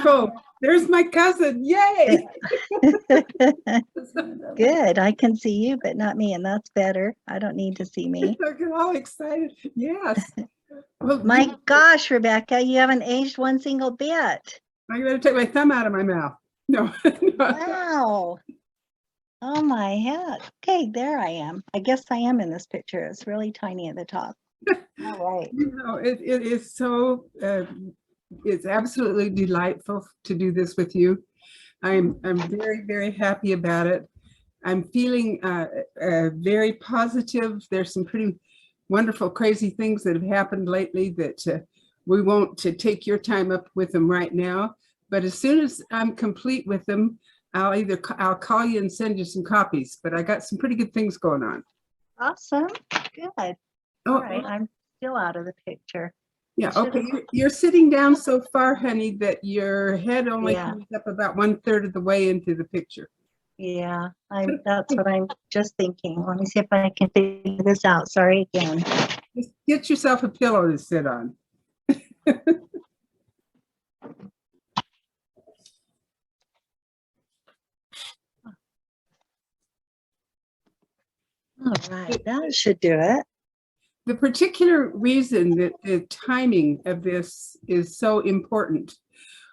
Wonderful. There's my cousin. Yay. Good. I can see you, but not me, and that's better. I don't need to see me. Look all excited. Yes. Well, My gosh, Rebecca, you haven't aged one single bit. I'm going to take my thumb out of my mouth. No. Wow. Oh my heck. Okay, there I am. I guess I am in this picture. It's really tiny at the top. All right. It is so, it's absolutely delightful to do this with you. I'm very, very happy about it. I'm feeling very positive. There's some pretty wonderful, crazy things that have happened lately that we won't take your time up with them right now. But as soon as I'm complete with them, I'll call you and send you some copies. But I got some pretty good things going on. Awesome. Good. All right. I'm still out of the picture. Yeah. Okay. You're sitting down so far, honey, that your head only comes up about 1/3 of the way into the picture. Yeah, that's what I'm just thinking. Let me see if I can figure this out. Sorry again. Just get yourself a pillow to sit on. All right, that should do it. The particular reason that the timing of this is so important,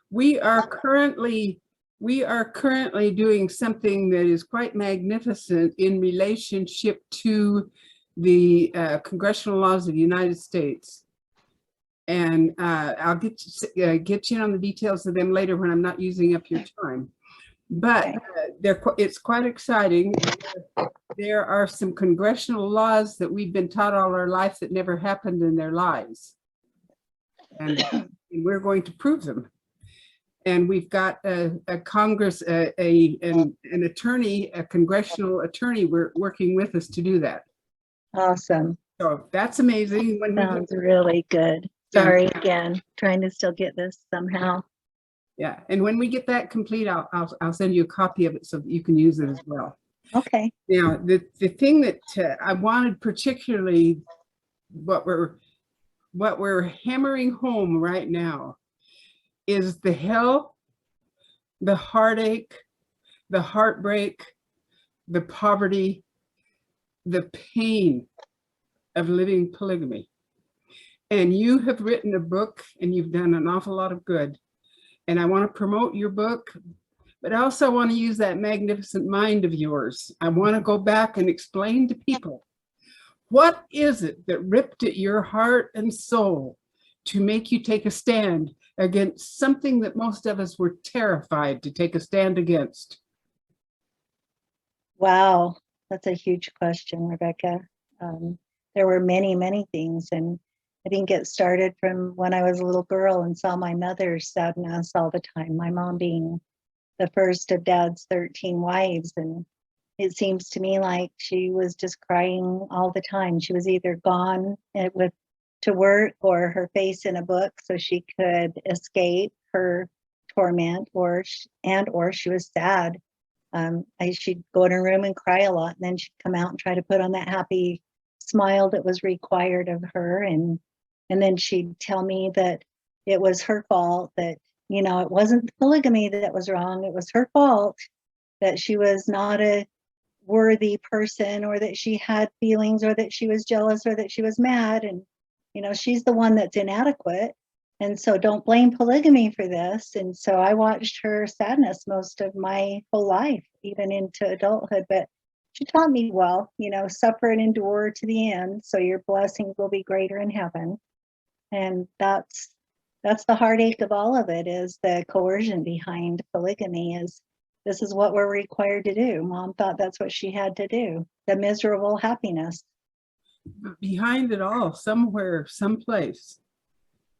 we are currently doing something that is quite magnificent in relationship to the congressional laws of the United States. And I'll get you on the details of them later when I'm not using up your time. But it's quite exciting. There are some congressional laws that we've been taught all our life that never happened in their lives. And we're going to prove them. And we've got a Congress, an attorney, a congressional attorney, working with us to do that. Awesome. So that's amazing. Sounds really good. Sorry again, trying to still get this somehow. Yeah, and when we get that complete, I'll send you a copy of it so that you can use it as well. Okay. Now, the thing that I wanted particularly, what we're hammering home right now, is the hell, the heartache, the heartbreak, the poverty, the pain of living polygamy. And you have written a book and you've done an awful lot of good. And I want to promote your book, but I also want to use that magnificent mind of yours. I want to go back and explain to people, what is it that ripped at your heart and soul to make you take a stand against something that most of us were terrified to take a stand against? Wow, that's a huge question, Rebecca. There were many, many things, and I didn't get started from when I was a little girl and saw my mother's sadness all the time, my mom being the first of Dad's 13 wives. And it seems to me like she was just crying all the time. She was either gone to work or her face in a book so she could escape her torment, or she was sad. She'd go in her room and cry a lot, and then she'd come out and try to put on that happy smile that was required of her. And then she'd tell me that it was her fault, that, it wasn't polygamy that was wrong. It was her fault that she was not a worthy person, or that she had feelings, or that she was jealous, or that she was mad. And, she's the one that's inadequate. And so don't blame polygamy for this. And so I watched her sadness most of my whole life, even into adulthood. But she taught me, well, suffer and endure to the end, so your blessings will be greater in heaven. And that's the heartache of all of it, is the coercion behind polygamy. Is this is what we're required to do. Mom thought that's what she had to do. The miserable happiness. Behind it all, somewhere, someplace,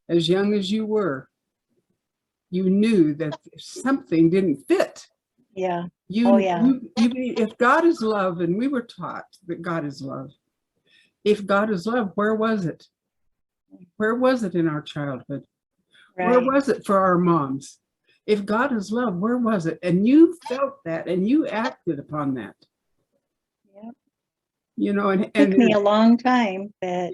as young as you were, you knew that something didn't fit. Yeah. If God is love, and we were taught that God is love, if God is love, where was it? Where was it in our childhood? Right. Where was it for our moms? If God is love, where was it? And you felt that, and you acted upon that. Yep. And it took me a long time, but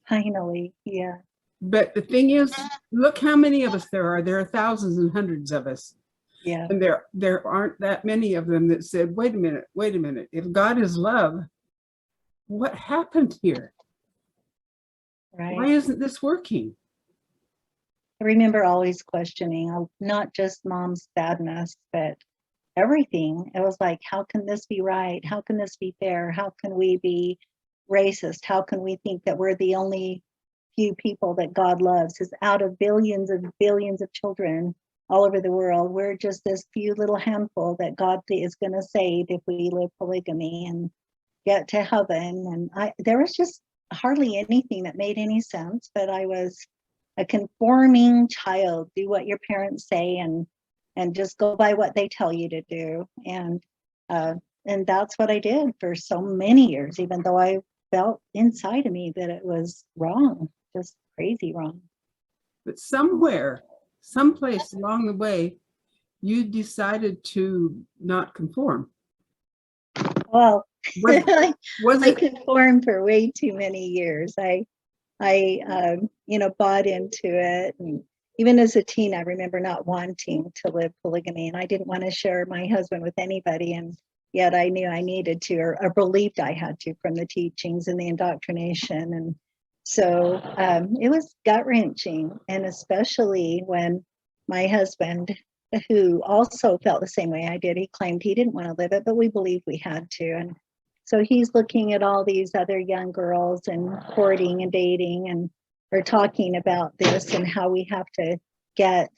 finally, yeah. But the thing is, look how many of us there are. There are thousands and hundreds of us. Yeah. And there aren't that many of them that said, wait a minute. If God is love, what happened here? Right. Why isn't this working? I remember always questioning not just mom's sadness, but everything. It was like, how can this be right? How can this be fair? How can we be racist? How can we think that we're the only few people that God loves? Is out of billions and billions of children all over the world, we're just this few little handful that God is going to save if we live polygamy and get to heaven. And there was just hardly anything that made any sense, but I was a conforming child. Do what your parents say and just go by what they tell you to do. And that's what I did for so many years, even though I felt inside of me that it was wrong, just crazy wrong. But somewhere, someplace along the way, you decided to not conform. Well, Was I it? conformed for way too many years. I bought into it. And even as a teen, I remember not wanting to live polygamy, and I didn't want to share my husband with anybody. And yet I knew I needed to, or believed I had to, from the teachings and the indoctrination. And so it was gut-wrenching, and especially when my husband, who also felt the same way I did, he claimed he didn't want to live it, but we believed we had to. And so he's looking at all these other young girls and courting and dating, and we're talking about this and how we have to get,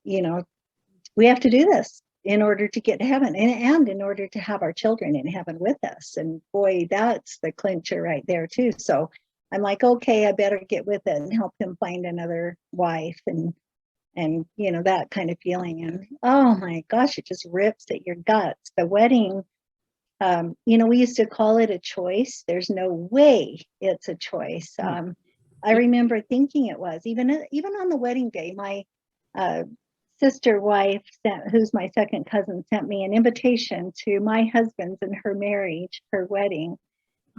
we have to do this in order to get to heaven, and in order to have our children in heaven with us. And boy, that's the clincher right there too. So I'm like, okay, I better get with it and help him find another wife, and that kind of feeling. And oh my gosh, it just rips at your guts. The wedding, we used to call it a choice. There's no way it's a choice. I remember thinking it was, even on the wedding day. My sister wife, who's my second cousin, sent me an invitation to my husband's and her marriage, her wedding.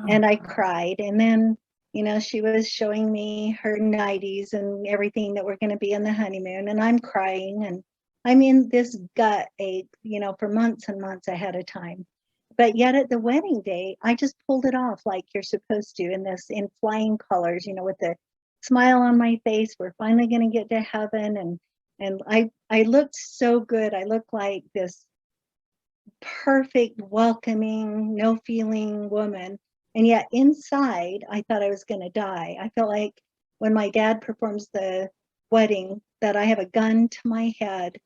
And I cried. And then, she was showing me her 90s and everything that we're going to be in the honeymoon. And I'm crying. And I'm in this gut ache, for months and months ahead of time. But yet at the wedding day, I just pulled it off like you're supposed to, in flying colors, with the smile on my face. We're finally going to get to heaven. And I looked so good. I looked like this perfect, welcoming, no feeling woman. And yet inside, I thought I was going to die. I felt like when my dad performs the wedding, that I have a gun to my head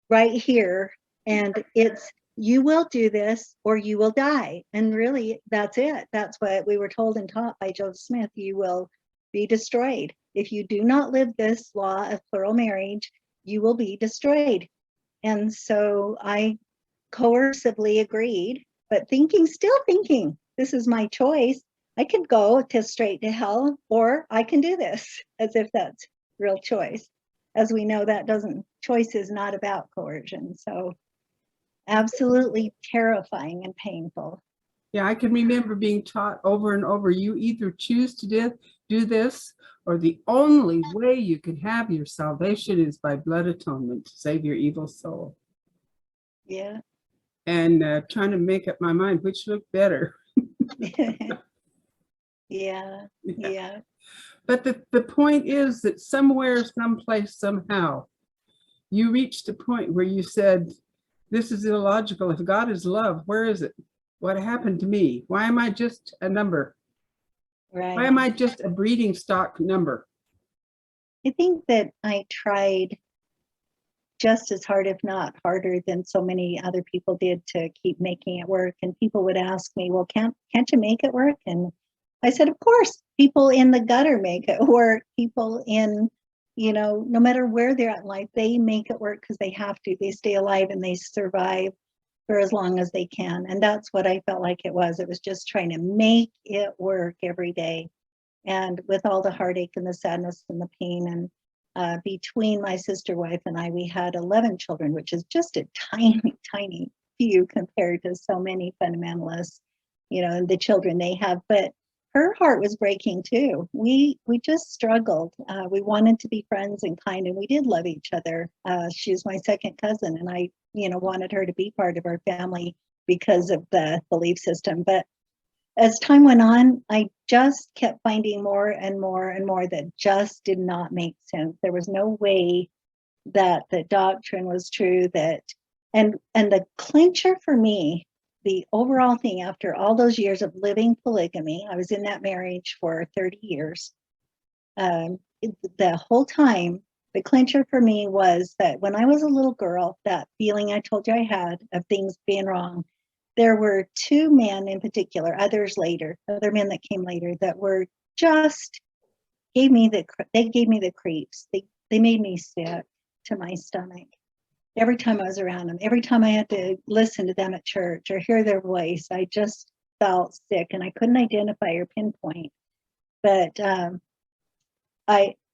right here. And it's, you will do this or you will die. And really, that's it. That's what we were told and taught by Joseph Smith. You will be destroyed. If you do not live this law of plural marriage, you will be destroyed. And so I coercively agreed, but still thinking, this is my choice. I could go straight to hell, or I can do this, as if that's real choice. As we know, choice is not about coercion. So absolutely terrifying and painful. Yeah, I can remember being taught over and over, you either choose to do this, or the only way you can have your salvation is by blood atonement to save your evil soul. Yeah. And trying to make up my mind which looked better. Yeah. But the point is that somewhere, someplace, somehow, you reached a point where you said, this is illogical. If God is love, where is it? What happened to me? Why am I just a number? Right. Why am I just a breeding stock number? I think that I tried just as hard, if not harder, than so many other people did to keep making it work. And people would ask me, well, can't you make it work? And I said, of course, people in the gutter make it work. People in, no matter where they're at in life, they make it work because they have to. They stay alive and they survive for as long as they can. And that's what I felt like it was. It was just trying to make it work every day. And with all the heartache and the sadness and the pain, and between my sister wife and I, we had 11 children, which is just a tiny, tiny few compared to so many fundamentalists, and the children they have. But her heart was breaking too. We just struggled. We wanted to be friends and kind, and we did love each other. She was my second cousin, and I, wanted her to be part of our family because of the belief system. But as time went on, I just kept finding more and more and more that just did not make sense. There was no way that the doctrine was true, and the clincher for me, the overall thing after all those years of living polygamy, I was in that marriage for 30 years. The whole time, the clincher for me was that when I was a little girl, that feeling I told you I had of things being wrong, there were two men in particular, other men that came later, that were just gave me the creeps. They made me sick to my stomach every time I was around them. Every time I had to listen to them at church or hear their voice, I just felt sick, and I couldn't identify or pinpoint. But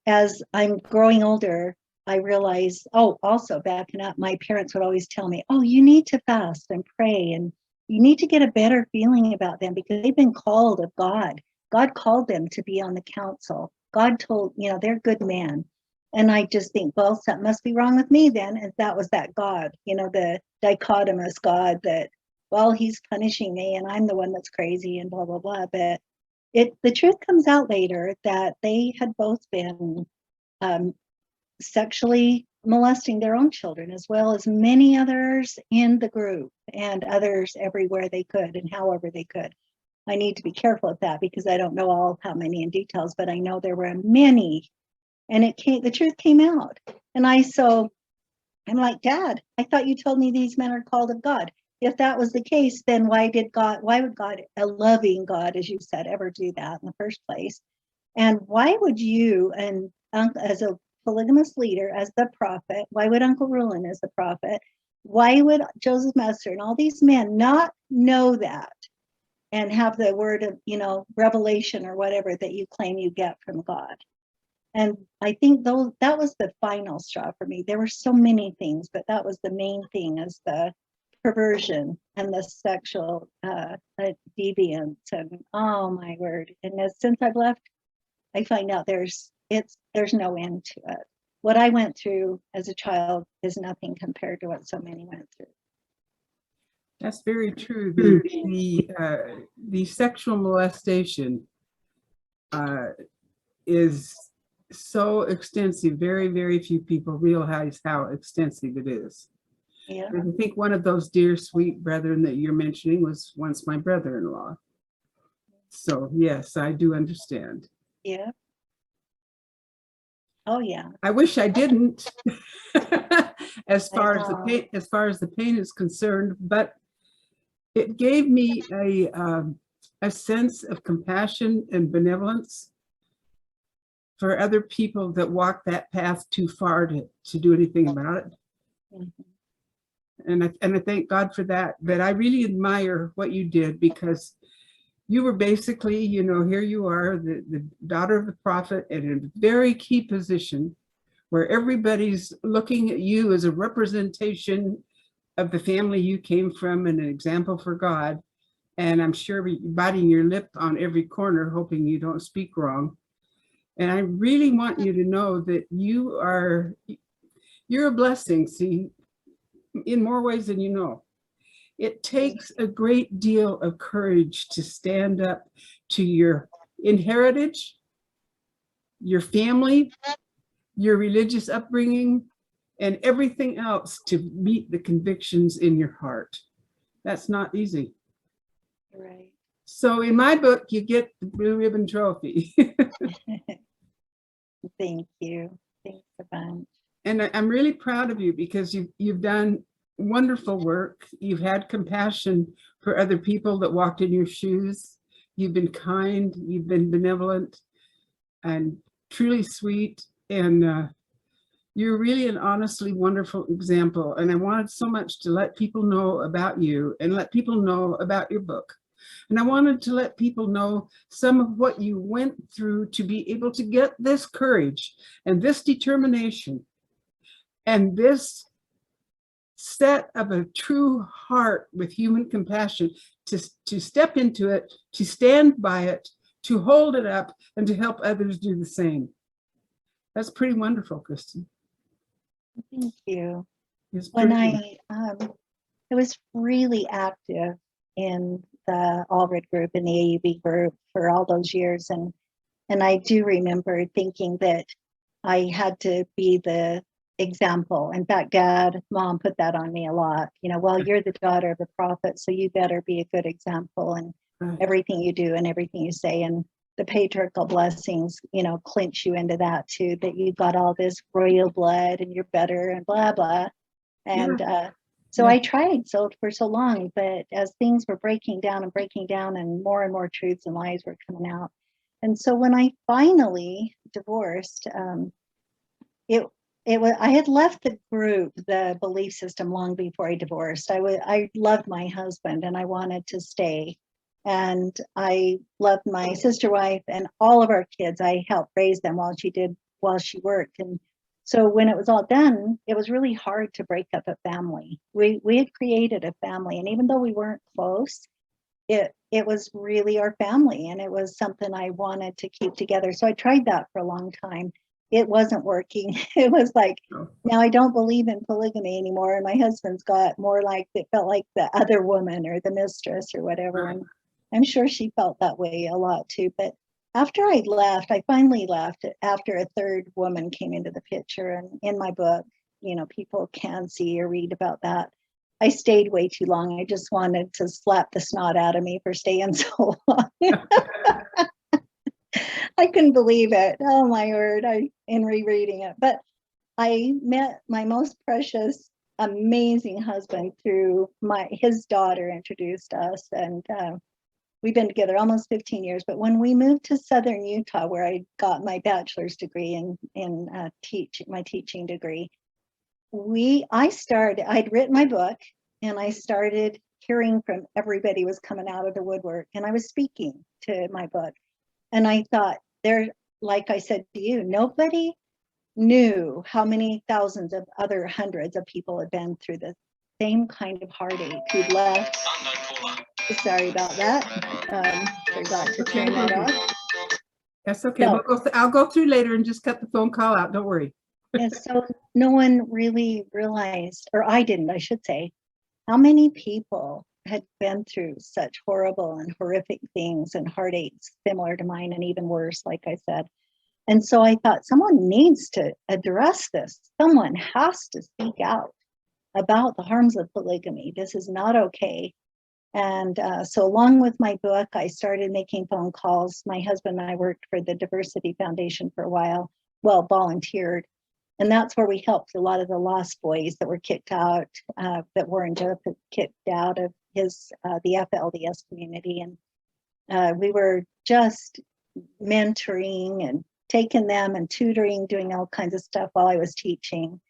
as I'm growing older, I realized, also backing up, my parents would always tell me, you need to fast and pray, and you need to get a better feeling about them because they've been called of God. God called them to be on the council. God told, they're good men. And I just think, well, something must be wrong with me then. And that was that God, the dichotomous God that, well, he's punishing me and I'm the one that's crazy and blah, blah, blah. But the truth comes out later that they had both been sexually molesting their own children, as well as many others in the group and others everywhere they could and however they could. I need to be careful with that because I don't know how many in details, but I know there were many, and the truth came out. And I'm like, Dad, I thought you told me these men are called of God. If that was the case, then why would God, a loving God, as you said, ever do that in the first place? And why would you, and as a polygamous leader, as the prophet, why would Uncle Rulon as the prophet, why would Joseph Messer and all these men not know that and have the word of, revelation or whatever that you claim you get from God? And I think that was the final straw for me. There were so many things, but that was the main thing, is the perversion and the sexual deviance. And oh my word! And since I've left, I find out there's no end to it. What I went through as a child is nothing compared to what so many went through. That's very true. The sexual molestation is so extensive. Very, very few people realize how extensive it is. Yeah. I think one of those dear, sweet brethren that you're mentioning was once my brother-in-law. So yes, I do understand. Yeah. Oh yeah. I wish I didn't, as far as the pain is concerned, but it gave me a sense of compassion and benevolence for other people that walk that path too far to do anything about it. Mm-hmm. And I thank God for that. But I really admire what you did, because you were basically, here you are, the daughter of the prophet, in a very key position where everybody's looking at you as a representation of the family you came from and an example for God. And I'm sure biting your lip on every corner, hoping you don't speak wrong. And I really want you to know that you're a blessing, see, in more ways than you know. It takes a great deal of courage to stand up to your heritage, your family, your religious upbringing, and everything else to meet the convictions in your heart. That's not easy. Right. So in my book, you get the Blue Ribbon Trophy. Thank you. Thanks a bunch. And I'm really proud of you, because you've done wonderful work. You've had compassion for other people that walked in your shoes. You've been kind, you've been benevolent and truly sweet. And you're really an honestly wonderful example. And I wanted so much to let people know about you and let people know about your book. And I wanted to let people know some of what you went through to be able to get this courage and this determination and this set of a true heart with human compassion to step into it, to stand by it, to hold it up and to help others do the same. That's pretty wonderful, Kristyn. Thank you. It's When pretty. I was really active in the Allred group, in the AUB group for all those years. And I do remember thinking that I had to be the example. In fact, Mom put that on me a lot. Well, you're the daughter of a prophet, so you better be a good example in Right. everything you do and everything you say. And the patriarchal blessings, clinch you into that too, that you got all this royal blood and you're better and blah, blah. And so Yeah. I tried for so long, but as things were breaking down and more truths and lies were coming out. And so when I finally divorced, I had left the group, the belief system, long before I divorced. I loved my husband and I wanted to stay. And I loved my sister wife and all of our kids. I helped raise them while she worked. And so when it was all done, it was really hard to break up a family. We had created a family, and even though we weren't close, it was really our family, and it was something I wanted to keep together. So I tried that for a long time. It wasn't working. It was like, now I don't believe in polygamy anymore. And my husband's got more like, it felt like the other woman or the mistress or whatever. Right. And I'm sure she felt that way a lot too. But after I finally left after a third woman came into the picture. And in my book, people can see or read about that. I stayed way too long. I just wanted to slap the snot out of me for staying so long. I couldn't believe it. Oh my word, in rereading it. But I met my most precious, amazing husband through his daughter introduced us. And we've been together almost 15 years. But when we moved to Southern Utah, where I got my bachelor's degree in my teaching degree, I'd written my book and I started hearing from everybody was coming out of the woodwork, and I was speaking to my book. And I thought, like I said to you, nobody knew how many thousands of other hundreds of people had been through the same kind of heartache who'd left. Sorry about that. Forgot to turn that off. That's okay. So, I'll go through later and just cut the phone call out. Don't worry. and so no one really realized, or I didn't, I should say, how many people had been through such horrible and horrific things and heartaches similar to mine, and even worse, like I said. And so I thought, someone needs to address this. Someone has to speak out about the harms of polygamy. This is not okay. And so along with my book, I started making phone calls. My husband and I worked for the Diversity Foundation for a while, volunteered. And that's where we helped a lot of the lost boys that were kicked out, that were in jail, kicked out of the FLDS community. And we were just mentoring and taking them and tutoring, doing all kinds of stuff while I was teaching.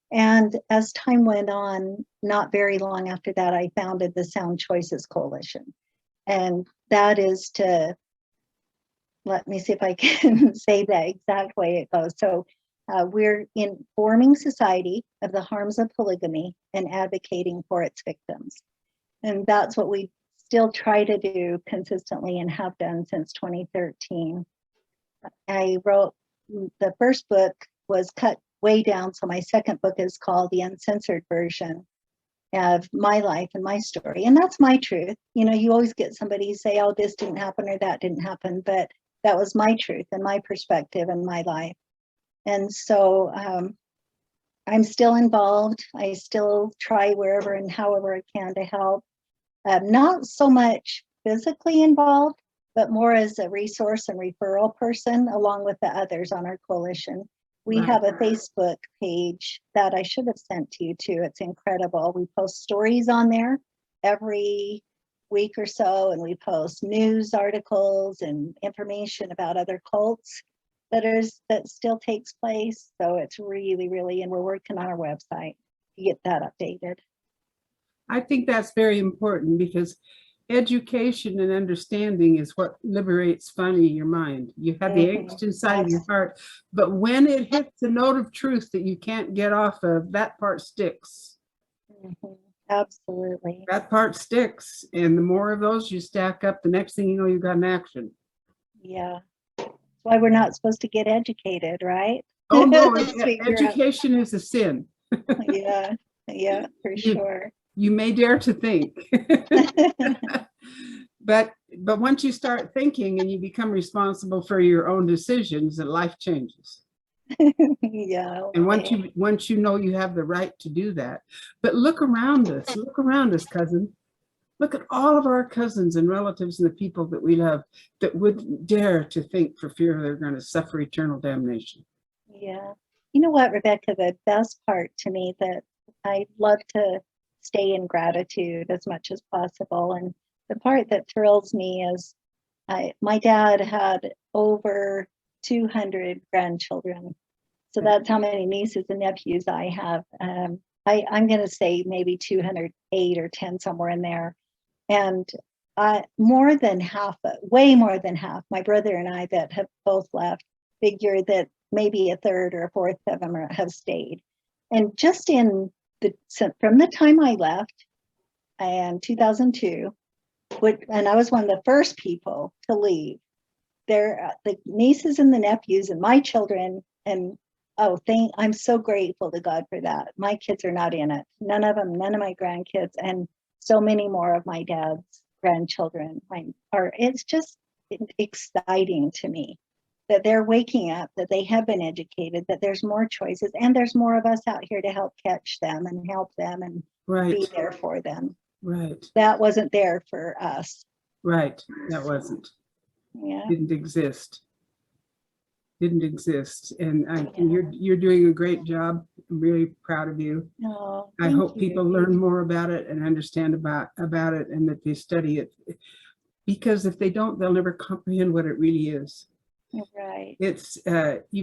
And as time went on, not very long after that, I founded the Sound Choices Coalition. And that is let me see if I can say that exact way it goes. So we're informing society of the harms of polygamy and advocating for its victims. And that's what we still try to do consistently and have done since 2013. I wrote, the first book was cut way down, so my second book is called The Uncensored Version of My Life and My Story. And that's my truth. You always get somebody say, oh, this didn't happen or that didn't happen, but that was my truth and my perspective and my life. And so I'm still involved. I still try wherever and however I can to help. Not so much physically involved, but more as a resource and referral person, along with the others on our coalition. We have a Facebook page that I should have sent to you too. It's incredible. We post stories on there every week or so, and we post news articles and information about other cults that still takes place. So it's really, really, and we're working on our website to get that updated. I think that's very important, because education and understanding is what liberates finally your mind. You have the angst inside of your heart, but when it hits a note of truth that you can't get off of, that part sticks. Absolutely. That part sticks. And the more of those you stack up, the next thing you know, you've got an action. Yeah. That's why we're not supposed to get educated, right? Oh, no, Figure out- education is a sin. Yeah, yeah, for You, sure. you may dare to think. But once you start thinking and you become responsible for your own decisions, then life changes. Yeah. And once you know you have the right to do that. But look around us, cousin. Look at all of our cousins and relatives and the people that we love that wouldn't dare to think for fear they're going to suffer eternal damnation. Yeah. You know what, Rebecca, the best part to me that I love to stay in gratitude as much as possible. And the part that thrills me is my dad had over 200 grandchildren. So that's how many nieces and nephews I have. I'm going to say maybe 208 or 10, somewhere in there. And more than half, way more than half, my brother and I that have both left, figure that maybe a third or a fourth of them have stayed. And just from the time I left in 2002, and I was one of the first people to leave, the nieces and the nephews and my children, and I'm so grateful to God for that. My kids are not in it. None of them, none of my grandkids, and so many more of my dad's grandchildren it's just exciting to me that they're waking up, that they have been educated, that there's more choices, and there's more of us out here to help catch them and help them and be there for them. Right. That wasn't there for us. Right. That wasn't. Yeah. Didn't exist. And you're doing a great job. I'm really proud of you. Oh, I hope people learn more about it and understand about it, and that they study it, because if they don't, they'll never comprehend what it really is. Right. It's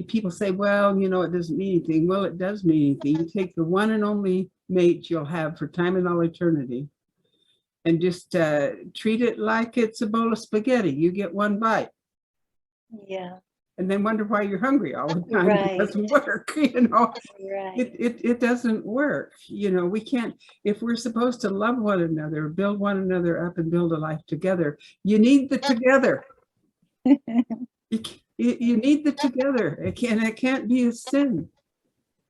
people say, well, it doesn't mean anything. Well, it does mean anything. You take the one and only mate you'll have for time and all eternity, and just treat it like it's a bowl of spaghetti. You get one bite. Yeah. And then wonder why you're hungry all the time. Right. It doesn't work, Right. It doesn't work. We can't, if we're supposed to love one another, build one another up and build a life together, you need the together. You need the together. It can't be a sin.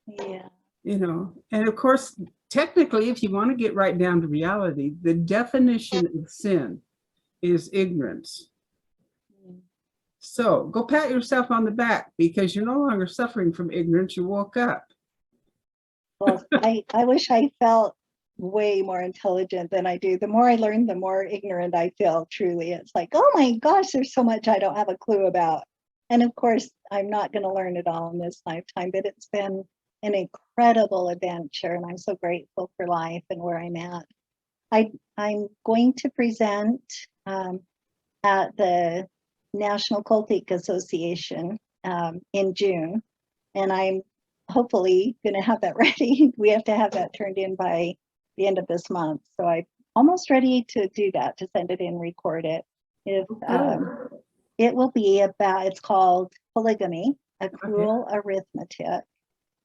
Yeah. And of course, technically, if you want to get right down to reality, the definition of sin is ignorance. So go pat yourself on the back, because you're no longer suffering from ignorance. You woke up. Well, I wish I felt way more intelligent than I do. The more I learn, the more ignorant I feel, truly. It's like, oh my gosh, there's so much I don't have a clue about. And of course, I'm not going to learn it all in this lifetime, but it's been an incredible adventure, and I'm so grateful for life and where I'm at. I'm going to present at the National Cultic Association in June, and I'm hopefully going to have that ready. We have to have that turned in by the end of this month, so I'm almost ready to do that, to send it in, record it. It will be about, it's called Polygamy, A Cruel Arithmetic,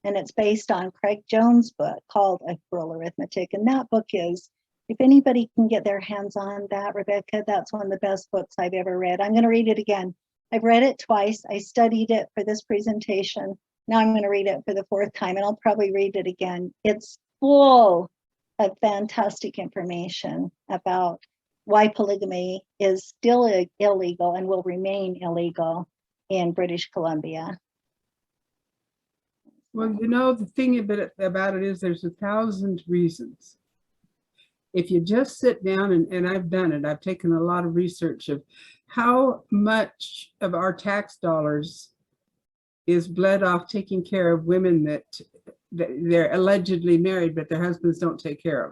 and it's based on Craig Jones' book called A Cruel Arithmetic, and that book is, if anybody can get their hands on that, Rebecca, that's one of the best books I've ever read. I'm going to read it again. I've read it twice. I studied it for this presentation. Now I'm going to read it for the fourth time, and I'll probably read it again. It's full of fantastic information about why polygamy is still illegal and will remain illegal in British Columbia. Well, the thing about it is there's 1,000 reasons. If you just sit down, and I've done it, I've taken a lot of research of how much of our tax dollars is bled off taking care of women that they're allegedly married, but their husbands don't take care of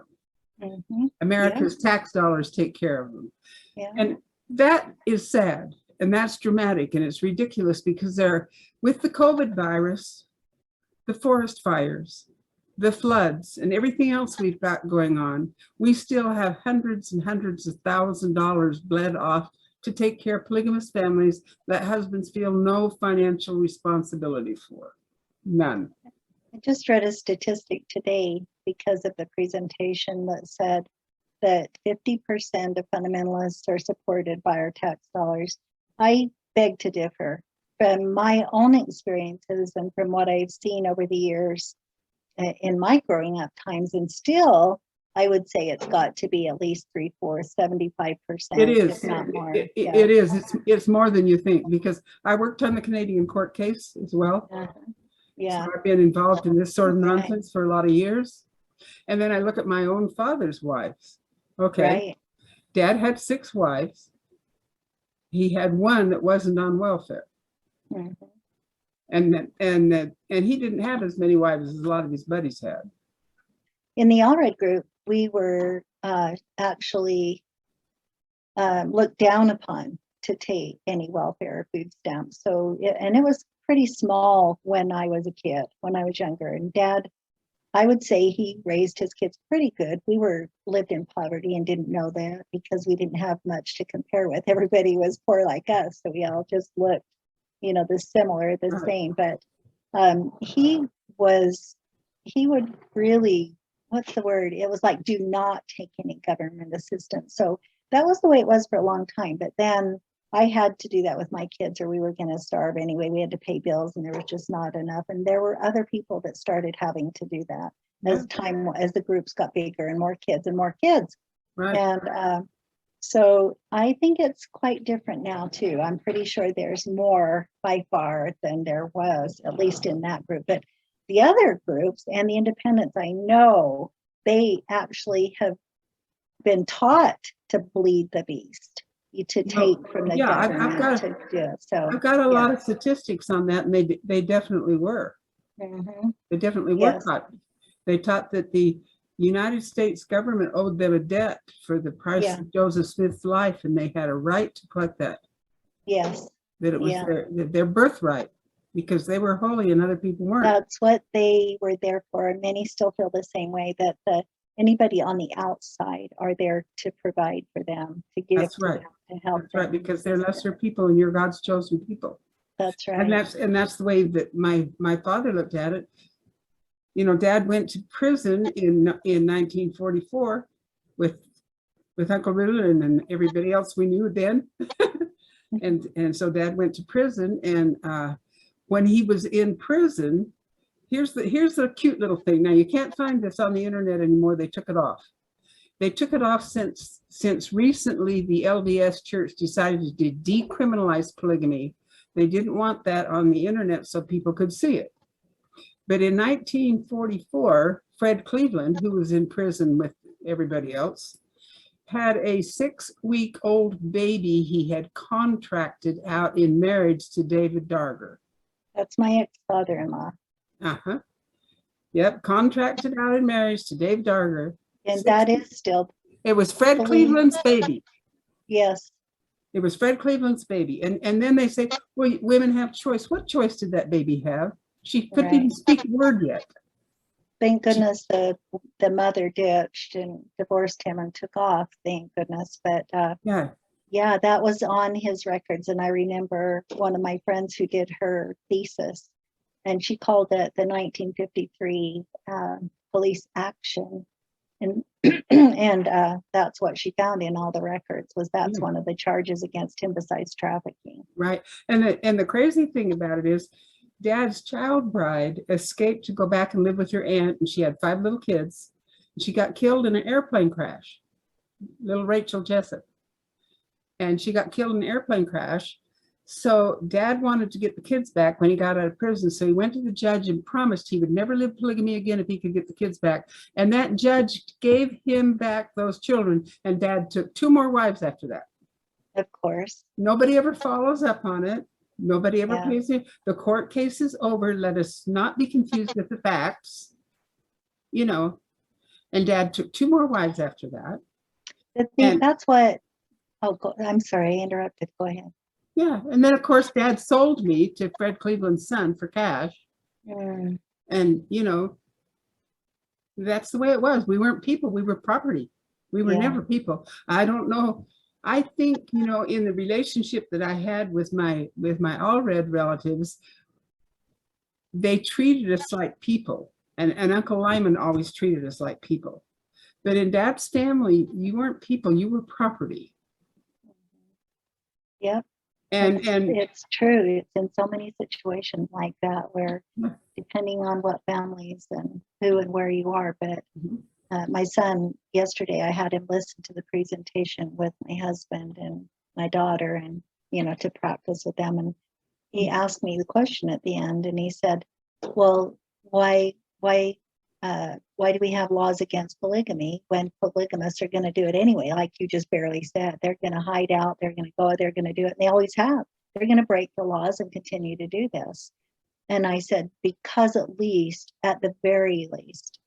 them. Mm-hmm. America's tax dollars take care of them. Yeah. And that is sad, and that's dramatic, and it's ridiculous, because with the COVID virus, the forest fires, the floods, and everything else we've got going on, we still have hundreds and hundreds of $1,000s bled off to take care of polygamous families that husbands feel no financial responsibility for. None. I just read a statistic today because of the presentation that said that 50% of fundamentalists are supported by our tax dollars. I beg to differ. From my own experiences and from what I've seen over the years in my growing up times, and still, I would say it's got to be at least 3/4, 75%, It is. if not more. It is. It's more than you think, because I worked on the Canadian court case as well. Yeah. So I've been involved in this sort of nonsense for a lot of years. And then I look at my own father's wives. Okay. Right. Dad had 6 wives. He had one that wasn't on welfare. And he didn't have as many wives as a lot of his buddies had. In the Allred group, we were actually looked down upon to take any welfare or food stamps. So, and it was pretty small when I was a kid, when I was younger. And Dad, I would say he raised his kids pretty good. We lived in poverty and didn't know that because we didn't have much to compare with. Everybody was poor like us, so we all just looked, the similar, the same. But he would really, what's the word? It was like, do not take any government assistance. So that was the way it was for a long time. But then I had to do that with my kids or we were going to starve anyway. We had to pay bills and there was just not enough. And there were other people that started having to do that as the groups got bigger and more kids and more kids. Right. And so I think it's quite different now too. I'm pretty sure there's more by far than there was, at least in that group. But the other groups and the independents, I know they actually have been taught to bleed the beast, to take from the government to do it. So I've got a lot of statistics on that, and they definitely were. They definitely were taught. They taught that the United States government owed them a debt for the price of Joseph Smith's life, and they had a right to collect that. Yes. That it was their birthright, because they were holy and other people weren't. That's what they were there for. And many still feel the same way, that anybody on the outside are there to provide for them, to give to them, to help them. Right, because they're lesser people and you're God's chosen people. That's right. And that's the way that my father looked at it. Dad went to prison in 1944 with Uncle Riddle and everybody else we knew then. and so Dad went to prison, and when he was in prison, here's the cute little thing. Now, you can't find this on the internet anymore. They took it off. They took it off since recently the LDS Church decided to decriminalize polygamy. They didn't want that on the internet so people could see it. But in 1944, Fred Cleveland, who was in prison with everybody else, had a 6-week-old baby he had contracted out in marriage to David Darger. That's my ex-father-in-law. Yep, contracted out in marriage to Dave Darger. And that is still. It was Fred Cleveland's baby. Yes. It was Fred Cleveland's baby. And then they say, well, women have choice. What choice did that baby have? She couldn't even speak a word yet. Thank goodness the mother ditched and divorced him and took off. Thank goodness. But that was on his records. And I remember one of my friends who did her thesis, and she called it the 1953 police action. And that's what she found in all the records, was that's one of the charges against him besides trafficking. Right. And the crazy thing about it is, Dad's child bride escaped to go back and live with her aunt, and she had 5 little kids. She got killed in an airplane crash, little Rachel Jessup. And she got killed in an airplane crash. So Dad wanted to get the kids back when he got out of prison. So he went to the judge and promised he would never live polygamy again if he could get the kids back. And that judge gave him back those children, and Dad took 2 more wives after that. Of course. Nobody ever follows up on it. Nobody ever pays it. The court case is over. Let us not be confused with the facts. And Dad took 2 more wives after that. That's what, I'm sorry, I interrupted. Go ahead. Yeah. And then, of course, Dad sold me to Fred Cleveland's son for cash. And, that's the way it was. We weren't people. We were property. We were never people. I don't know. I think, in the relationship that I had with my Allred relatives, they treated us like people. And Uncle Lyman always treated us like people. But in Dad's family, you weren't people, you were property. Yep. And It's true. It's in so many situations like that where, depending on what families and who and where you are, but my son, yesterday, I had him listen to the presentation with my husband and my daughter, and, to practice with them. And he asked me the question at the end, and he said, well, why do we have laws against polygamy when polygamists are going to do it anyway? Like you just barely said, they're going to hide out, they're going to go, they're going to do it. And they always have. They're going to break the laws and continue to do this. And I said, because at the very least,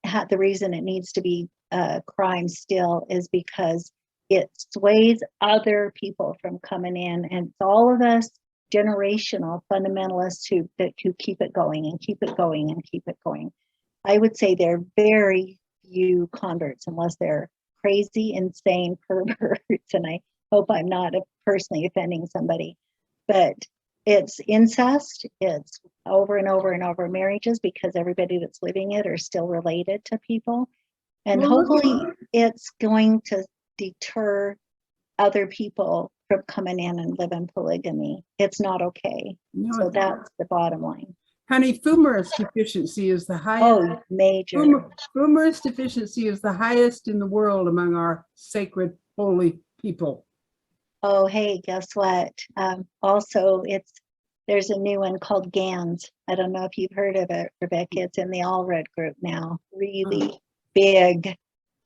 the reason it needs to be a crime still is because it sways other people from coming in. And it's all of us generational fundamentalists who keep it going and keep it going and keep it going. I would say there are very few converts, unless they're crazy, insane perverts. And I hope I'm not personally offending somebody, but it's incest. It's over and over and over marriages, because everybody that's living it are still related to people. And hopefully it's going to deter other people from coming in and living polygamy. It's not okay. So that's the bottom line. Honey, fumarate deficiency is the highest. Oh, major. Fumarate deficiency is the highest in the world among our sacred, holy people. Oh, hey, guess what? Also, there's a new one called GANS. I don't know if you've heard of it, Rebecca. It's in the All Red group now, really big.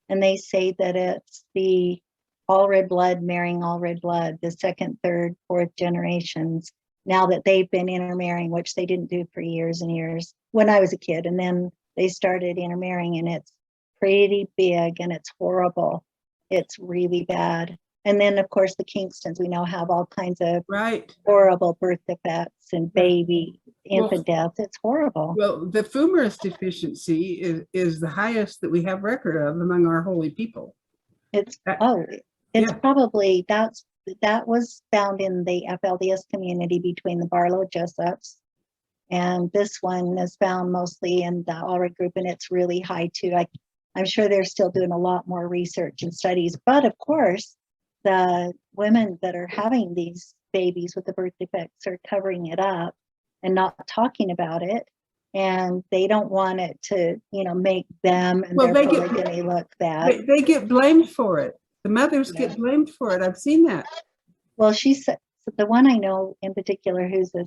And they say that it's the all red blood marrying all red blood, the second, third, fourth generations, now that they've been intermarrying, which they didn't do for years and years when I was a kid. And then they started intermarrying, and it's pretty big and it's horrible. It's really bad. And then, of course, the Kingstons, we know, have all kinds of horrible birth defects and infant death. It's horrible. Well, the fumarate deficiency is the highest that we have record of among our holy people. Probably, that was found in the FLDS community between the Barlow Jessups. And this one is found mostly in the All Red group, and it's really high too. I'm sure they're still doing a lot more research and studies. But of course, the women that are having these babies with the birth defects are covering it up and not talking about it. And they don't want it to, make them and their polygamy look bad. They get blamed for it. The mothers get blamed for it. I've seen that. Well, she said, the one I know in particular, who's a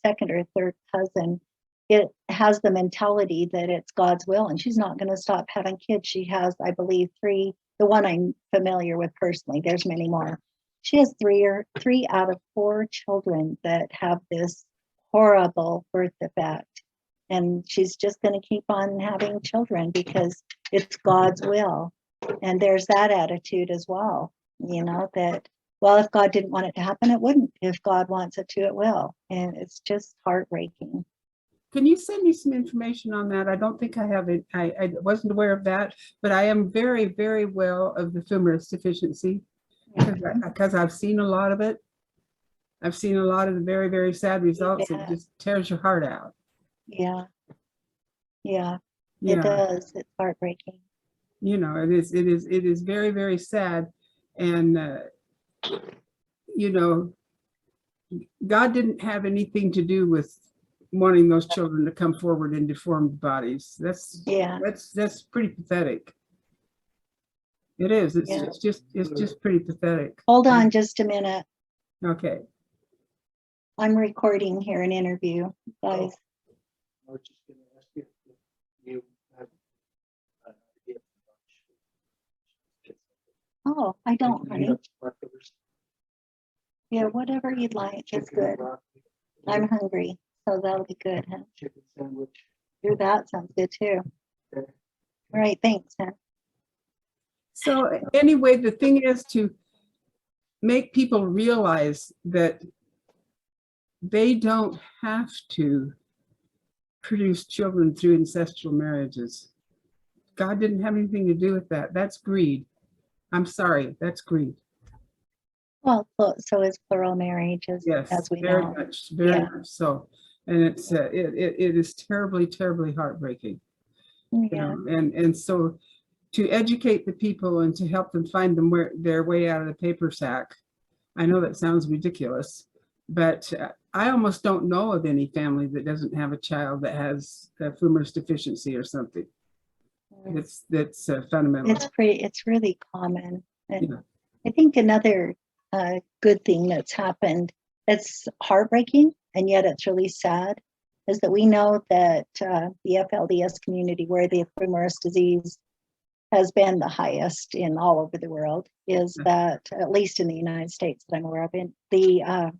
second or third cousin, it has the mentality that it's God's will, and she's not going to stop having kids. She has, I believe, 3. The one I'm familiar with personally, there's many more. She has 3 out of 4 children that have this horrible birth defect. And she's just going to keep on having children because it's God's will. And there's that attitude as well, that, well, if God didn't want it to happen, it wouldn't. If God wants it to, it will. And it's just heartbreaking. Can you send me some information on that? I don't think I have it. I wasn't aware of that, but I am very, very well of the fumarate deficiency because I've seen a lot of it. I've seen a lot of the very, very sad results. It just tears your heart out. Yeah. It does. It's heartbreaking. It is very, very sad. And, God didn't have anything to do with wanting those children to come forward in deformed bodies. That's pretty pathetic. It is. It's just pretty pathetic. Hold on just a minute. Okay. I'm recording here an interview, guys. I was just going to ask you if you have an idea. Oh, I don't, honey. Yeah, whatever you'd like is good. I'm hungry, so that'll be good, huh? Chicken sandwich. Do that sounds good too. Okay. All right, thanks, huh? So anyway, the thing is to make people realize that they don't have to produce children through incestual marriages. God didn't have anything to do with that. That's greed. I'm sorry, that's greed. Well, so is plural marriage, as we very know. Very much so. And it is terribly, terribly heartbreaking. Yeah. And so to educate the people and to help them find their way out of the paper sack I know that sounds ridiculous, but I almost don't know of any family that doesn't have a child that has a fumarate deficiency or something. That's fundamental. It's really common. And Yeah. I think another good thing that's happened, it's heartbreaking, and yet it's really sad, is that we know that the FLDS community, where the fumarate disease has been the highest in all over the world, is that, at least in the United States that I'm aware of, the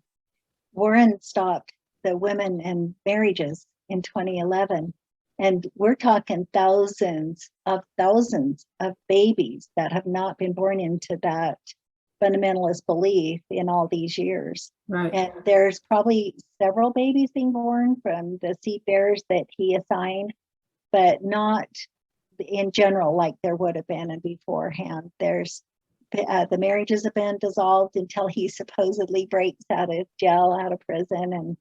Warren stopped the women and marriages in 2011. And we're talking thousands of babies that have not been born into that fundamentalist belief in all these years. Right. And there's probably several babies being born from the seed bearers that he assigned, but not in general like there would have been beforehand. There's the marriages have been dissolved until he supposedly breaks out of jail, out of prison,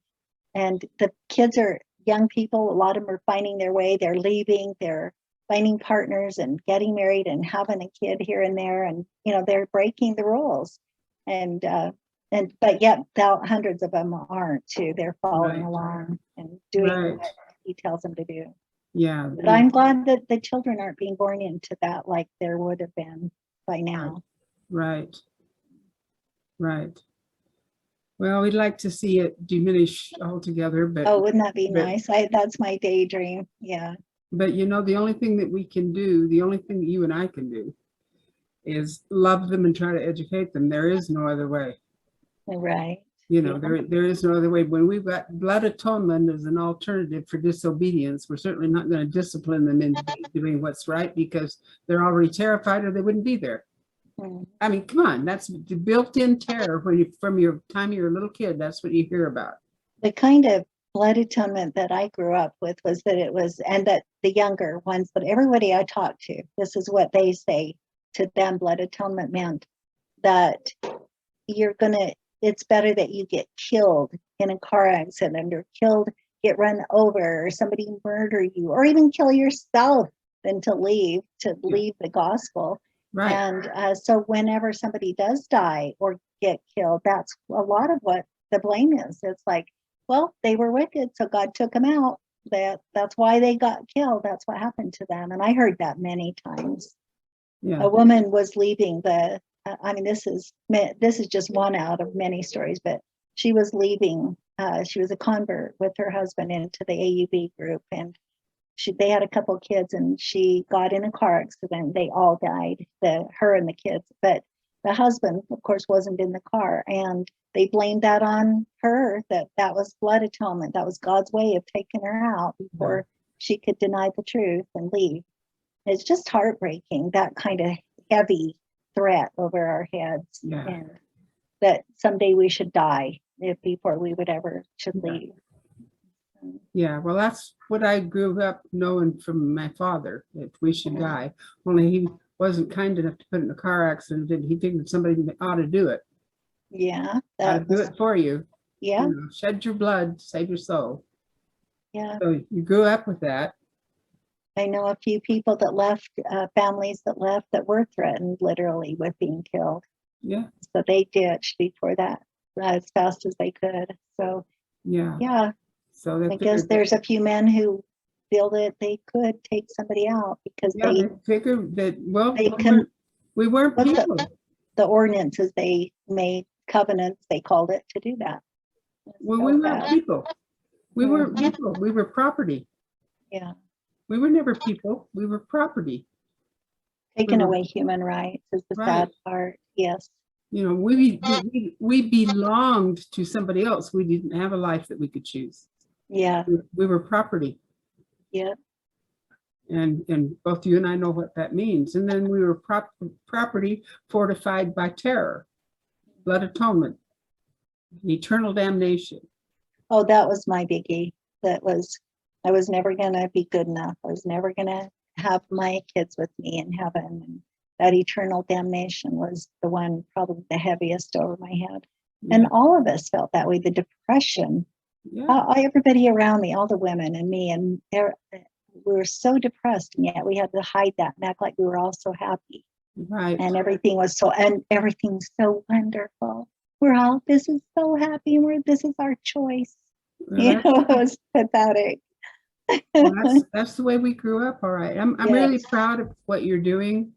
and the kids are young people. A lot of them are finding their way. They're leaving. They're finding partners and getting married and having a kid here and there, and they're breaking the rules. And but yet hundreds of them aren't too. They're following along and doing what he tells them to do. Yeah. But I'm glad that the children aren't being born into that like there would have been by now. Right. Well, we'd like to see it diminish altogether, but Oh, wouldn't that be nice? That's my daydream. Yeah. But the only thing that we can do, the only thing that you and I can do, is love them and try to educate them. There is no other way. Right. There is no other way. When we've got blood atonement as an alternative for disobedience, we're certainly not going to discipline them into doing what's right, because they're already terrified or they wouldn't be there. I mean, come on, that's the built-in terror from your time you're a little kid. That's what you hear about. The kind of blood atonement that I grew up with was that it was, and that the younger ones, but everybody I talked to, this is what they say to them, blood atonement meant that it's better that you get killed in a car accident or get run over, or somebody murder you, or even kill yourself than to leave the gospel. Right. And so whenever somebody does die or get killed, that's a lot of what the blame is. It's like, well, they were wicked, so God took them out. That's why they got killed. That's what happened to them. And I heard that many times. Yeah. A woman was leaving this is just one out of many stories, but she was leaving. She was a convert with her husband into the AUB group, and they had a couple kids, and she got in a car accident. They all died, her and the kids, but the husband, of course, wasn't in the car, and they blamed that on her, that was blood atonement. That was God's way of taking her out before she could deny the truth and leave. It's just heartbreaking, that kind of heavy threat over our heads, and that someday we should die before we would ever should leave. Yeah, well, that's what I grew up knowing from my father, that we should die. Only he wasn't kind enough to put in a car accident, and he figured somebody ought to do it. Yeah. Ought to do it for you. Yeah. Shed your blood, save your soul. Yeah. So you grew up with that. I know a few people that left, families that left, that were threatened literally with being killed. Yeah. So they ditched before that as fast as they could. So yeah. So I guess there's a few men who feel that they could take somebody out because they figured that, well, we weren't people. The ordinances they made, covenants, they called it, to do that. Well, we weren't people. We weren't people. We were property. Yeah. We were never people. We were property. Taking away human rights is the sad part. Yes. We belonged to somebody else. We didn't have a life that we could choose. Yeah. We were property. Yeah. And both you and I know what that means. And then we were property fortified by terror, blood atonement, eternal damnation. Oh, that was my biggie. I was never going to be good enough. I was never going to have my kids with me in heaven. And that eternal damnation was the one, probably the heaviest over my head. Yeah. And all of us felt that way. The depression, everybody around me, all the women and me, and we were so depressed, and yet we had to hide that and act like we were all so happy. Right. And everything's so wonderful. we're all, this is so happy. This is our choice. Well, You know, it was pathetic. that's the way we grew up. All right. I'm Yes. really proud of what you're doing.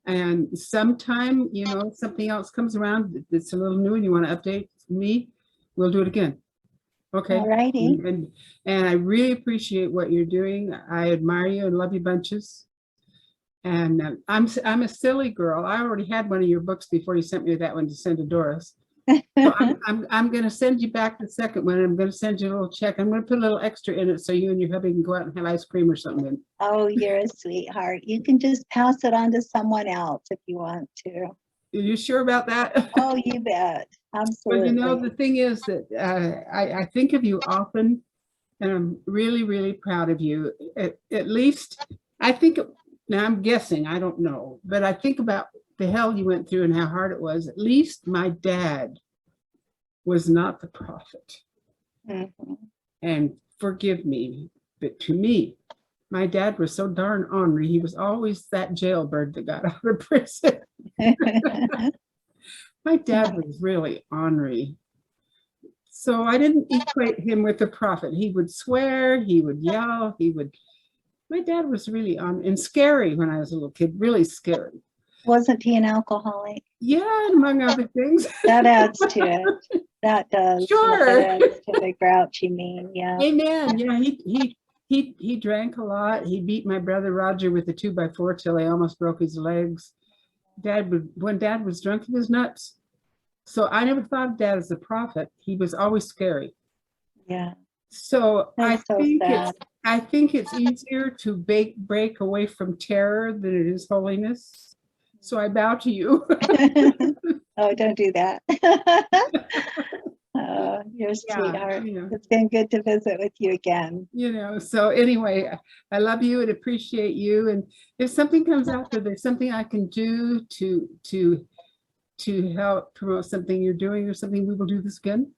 And sometime, you know, something else comes around that's a little new and you want to update me, we'll do it again. Okay. All righty. And I really appreciate what you're doing. I admire you and love you bunches. And I'm a silly girl. I already had one of your books before you sent me that one to send to Doris. So I'm going to send you back the second one. I'm going to send you a little check. I'm going to put a little extra in it so you and your hubby can go out and have ice cream or something. Oh, you're a sweetheart. You can just pass it on to someone else if you want to. Are you sure about that? Oh, you bet. Absolutely. Well, you know, the thing is that I think of you often, and I'm really, really proud of you. At least, I think, now I'm guessing, I don't know, but I think about the hell you went through and how hard it was. At least my dad was not the prophet. Mhm. And forgive me, but to me, my dad was so darn ornery. He was always that jailbird that got out of prison. My dad was really ornery. So I didn't equate him with a prophet. He would swear, he would yell, my dad was really and scary when I was a little kid, really scary. Wasn't he an alcoholic? Yeah, among other things. That adds to it. That does. Sure. That adds to the grouchy mean. Yeah. Amen. Yeah, he drank a lot. He beat my brother Roger with a 2x4 till he almost broke his legs. When dad was drunk, he was nuts. So I never thought of dad as a prophet. He was always scary. Yeah. So That's so sad. I think it's easier to break away from terror than it is holiness. So I bow to you. Oh, don't do that. Oh, you're a sweetheart. You know. It's been good to visit with you again. You know, so anyway, I love you and appreciate you. And if something comes out that there's something I can do to help promote something you're doing or something, we will do this again.